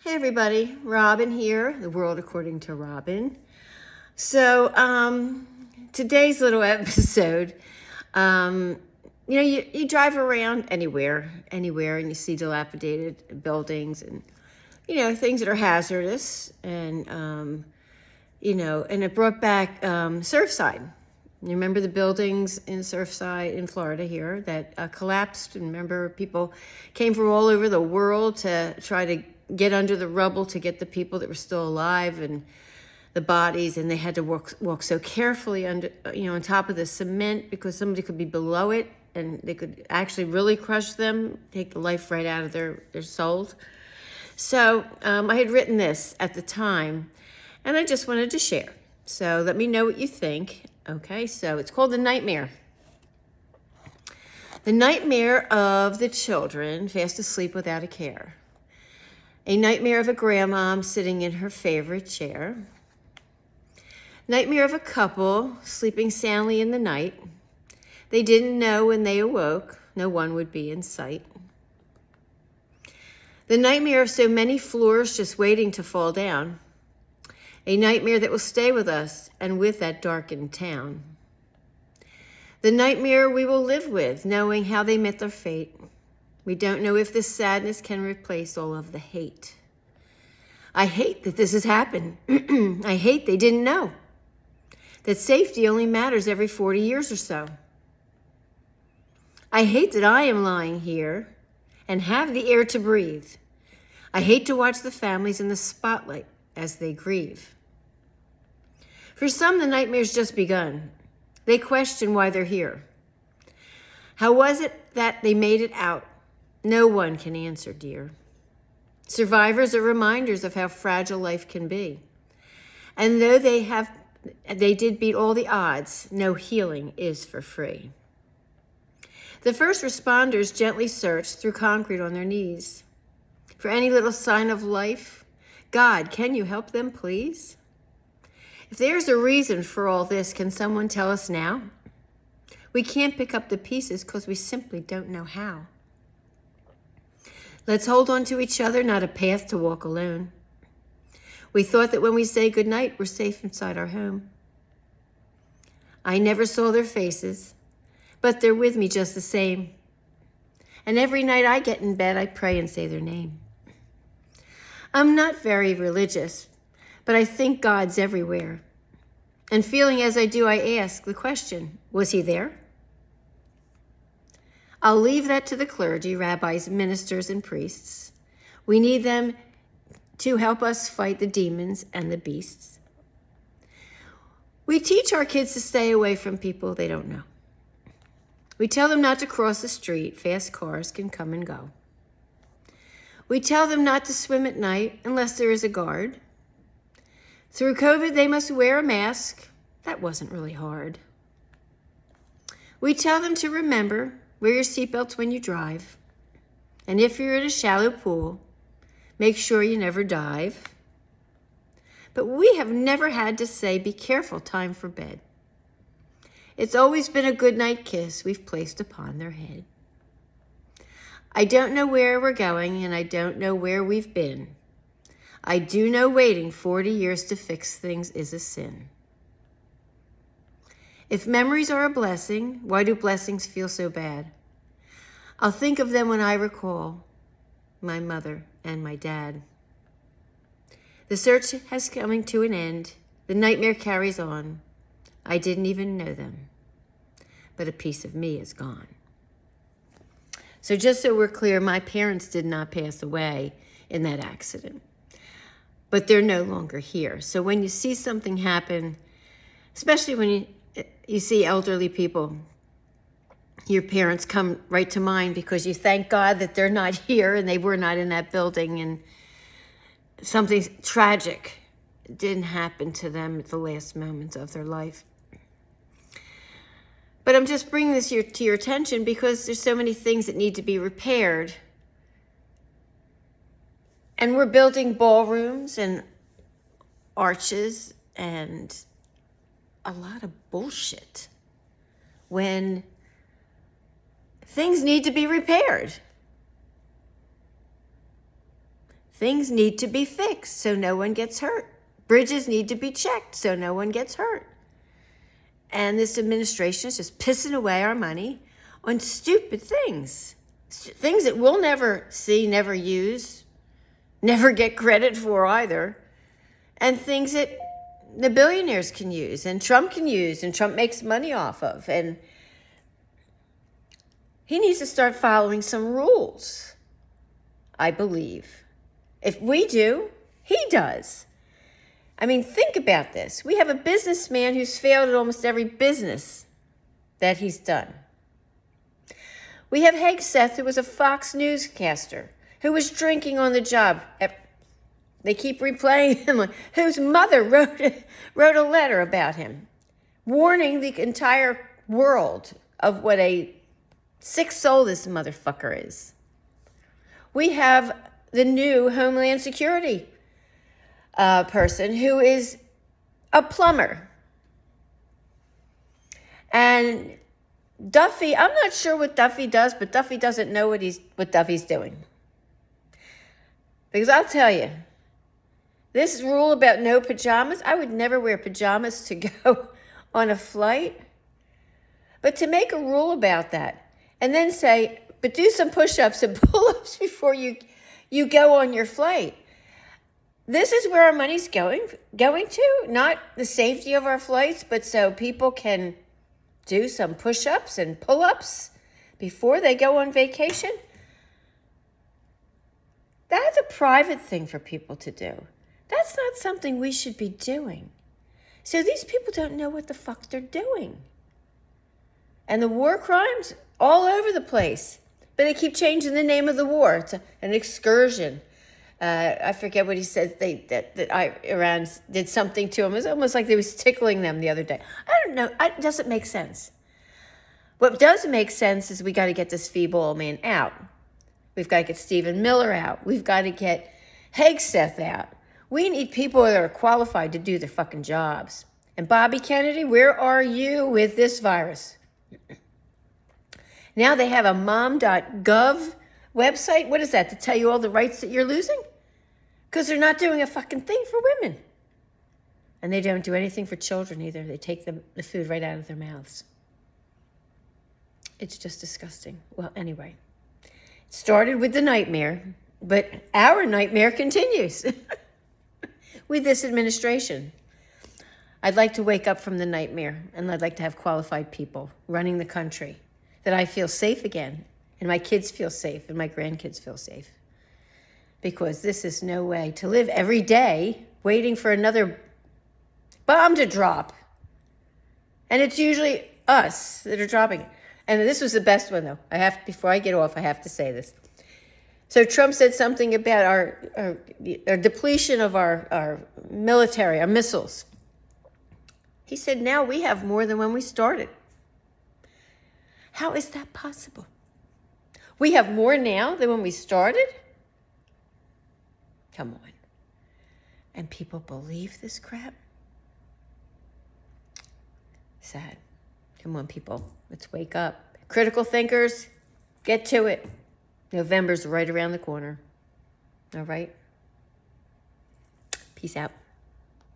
Hey everybody, Robin here, The World According to Robin. So, today's little episode, you drive around anywhere, and you see dilapidated buildings and, things that are hazardous and it brought back Surfside. You remember the buildings in Surfside in Florida here that collapsed? And remember, people came from all over the world to try to get under the rubble to get the people that were still alive and the bodies, and they had to walk so carefully under, on top of the cement because somebody could be below it and they could actually really crush them, take the life right out of their souls. So I had written this at the time, and I just wanted to share. So let me know what you think. Okay, so it's called The Nightmare. The nightmare of the children fast asleep without a care. A nightmare of a grandmom sitting in her favorite chair. Nightmare of a couple sleeping soundly in the night. They didn't know when they awoke, no one would be in sight. The nightmare of so many floors just waiting to fall down. A nightmare that will stay with us and with that darkened town. The nightmare we will live with, knowing how they met their fate. We don't know if this sadness can replace all of the hate. I hate that this has happened. I hate they didn't know that safety only matters every 40 years or so. I hate that I am lying here and have the air to breathe. I hate to watch the families in the spotlight as they grieve. For some, the nightmare's just begun. They question why they're here. How was it that they made it out? No one can answer, dear. Survivors are reminders of how fragile life can be. And though they did beat all the odds, no healing is for free. The first responders gently searched through concrete on their knees for any little sign of life. God, can you help them, please? If there's a reason for all this, can someone tell us now? We can't pick up the pieces because we simply don't know how. Let's hold on to each other, not a path to walk alone. We thought that when we say goodnight, we're safe inside our home. I never saw their faces, but they're with me just the same. And every night I get in bed, I pray and say their name. I'm not very religious, but I think God's everywhere. And feeling as I do, I ask the question, was he there? I'll leave that to the clergy, rabbis, ministers, and priests. We need them to help us fight the demons and the beasts. We teach our kids to stay away from people they don't know. We tell them not to cross the street. Fast cars can come and go. We tell them not to swim at night unless there is a guard. Through COVID, they must wear a mask. That wasn't really hard. We tell them to remember, wear your seatbelts when you drive. And if you're in a shallow pool, make sure you never dive. But we have never had to say, be careful, time for bed. It's always been a goodnight kiss we've placed upon their head. I don't know where we're going, and I don't know where we've been. I do know waiting 40 years to fix things is a sin. If memories are a blessing, why do blessings feel so bad? I'll think of them when I recall my mother and my dad. The search has coming to an end. The nightmare carries on. I didn't even know them, but a piece of me is gone. So just so we're clear, my parents did not pass away in that accident, but they're no longer here. So when you see something happen, especially when you see elderly people, your parents come right to mind because you thank God that they're not here and they were not in that building and something tragic didn't happen to them at the last moments of their life. But I'm just bringing this to your attention because there's so many things that need to be repaired. And we're building ballrooms and arches and a lot of bullshit when things need to be repaired. Things need to be fixed so no one gets hurt. Bridges need to be checked so no one gets hurt. And this administration is just pissing away our money on stupid things. Things that we'll never see, never use, never get credit for either. And things that the billionaires can use and Trump can use and Trump makes money off of. And he needs to start following some rules, I believe. If we do, he does. I mean, think about this. We have a businessman who's failed at almost every business that he's done. We have Hegseth, who was a Fox newscaster, who was drinking on the job. They keep replaying him, whose mother wrote a letter about him, warning the entire world of what a sick soul this motherfucker is. We have the new Homeland Security person who is a plumber. And Duffy, I'm not sure what Duffy does, but Duffy doesn't know what Duffy's doing. Because I'll tell you, this rule about no pajamas, I would never wear pajamas to go on a flight. But to make a rule about that and then say, but do some push-ups and pull-ups before you go on your flight. This is where our money's going to, not the safety of our flights, but so people can do some push-ups and pull-ups before they go on vacation. That's a private thing for people to do. That's not something we should be doing. So these people don't know what the fuck they're doing. And the war crimes all over the place. But they keep changing the name of the war. It's an excursion. I forget what he said. Iran did something to him. It was almost like they was tickling them the other day. I don't know. It doesn't make sense. What does make sense is we got to get this feeble old man out. We've got to get Stephen Miller out. We've got to get Hegseth out. We need people that are qualified to do their fucking jobs. And Bobby Kennedy, where are you with this virus? Now they have a mom.gov website. What is that? To tell you all the rights that you're losing? Because they're not doing a fucking thing for women. And they don't do anything for children either. They take the food right out of their mouths. It's just disgusting. Well, anyway. It started with the nightmare, but our nightmare continues with this administration. I'd like to wake up from the nightmare, and I'd like to have qualified people running the country, that I feel safe again, and my kids feel safe, and my grandkids feel safe. Because this is no way to live every day waiting for another bomb to drop. And it's usually us that are dropping it. And this was the best one, though. Before I get off, I have to say this. So Trump said something about our depletion of our military, our missiles. He said, now we have more than when we started. How is that possible? We have more now than when we started? Come on. And people believe this crap? Sad. Come on, people. Let's wake up. Critical thinkers, get to it. November's right around the corner. All right? Peace out.